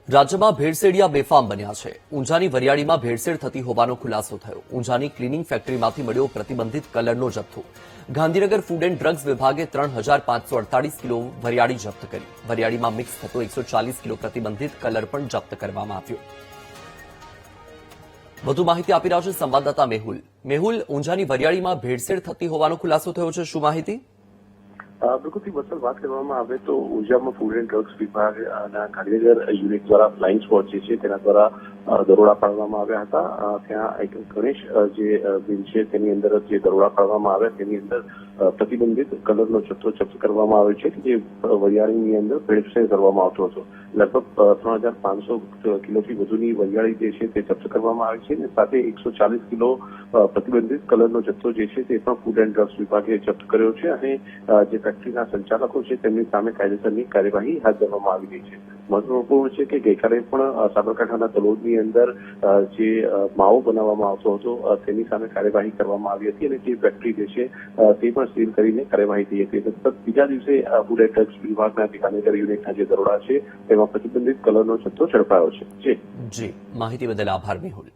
રાજ્યમાં ભેળસેળિયા બેફામ બન્યા છે। ઊંઝાની વરિયાળીમાં ભેળસેળ થતી હોવાનો ખુલાસો થયો। ઊંઝાની ક્લિનિંગ ફેક્ટરીમાંથી મળ્યો પ્રતિબંધિત કલરનો જથ્થો। ગાંધીનગર ફૂડ એન્ડ ડ્રગ્સ વિભાગે 3,548 કિલો વરિયાળી જપ્ત કરી। વરિયાળીમાં મિક્સ થતો 140 કિલો પ્રતિબંધિત કલર પણ જપ્ત કરવામાં આવ્યો। વધુ માહિતી આપી રહ્યા છે સંવાદદાતા મેહુલ। મેહુલ, ઊંઝાની વરિયાળીમાં ભેળસેળ થતી હોવાનો ખુલાસો થયો છે, શું માહિતી? બિલકુલ વત્સલ, વાત કરવામાં આવે તો ઊંઝામાં ફૂડ એન્ડ ડ્રગ્સ વિભાગના ગાંધીનગર યુનિટ દ્વારા ફ્લાઇંગ સ્ક્વોડ જે છે તેના દ્વારા દરોડા પાડવામાં આવ્યા હતા। ત્યાં એક ગણેશ જે બિલ છે તેની અંદર જે દરોડા પાડવામાં આવ્યા તેની અંદર પ્રતિબંધિત કલરનો જથ્થો જપ્ત કરવામાં આવ્યો છે જે વરિયાળીની અંદર ભેળસેળ કરવામાં આવતો હતો। લગભગ 3,500 કિલોથી વધુની વરિયાળી જે છે તે જપ્ત કરવામાં આવી છે અને સાથે 140 કિલો પ્રતિબંધિત કલરનો જથ્થો જે છે તે પણ ફૂડ એન્ડ ડ્રગ્સ વિભાગે જપ્ત કર્યો છે અને જે ફેક્ટરીના સંચાલકો છે તેમની સામે કાયદેસરની કાર્યવાહી હાથ ધરવામાં આવી રહી છે। મહત્વપૂર્ણ છે કે ગઈકાલે પણ સાબરકાંઠાના તલોદની અંદર જે માવો બનાવવામાં આવતો હતો તેની સામે કાર્યવાહી કરવામાં આવી હતી અને જે ફેક્ટરી જે છે તે પણ સીલ કરીને કાર્યવાહી થઈ હતી। સતત બીજા દિવસે ફૂડ એન્ડ ડ્રગ્સ વિભાગના ગાંધીનગર યુનિટના જે દરોડા છે તેમાં પ્રતિબંધિત કલરનો જથ્થો ઝડપાયો છે। જી, માહિતી બદલ આભાર મેહુલ।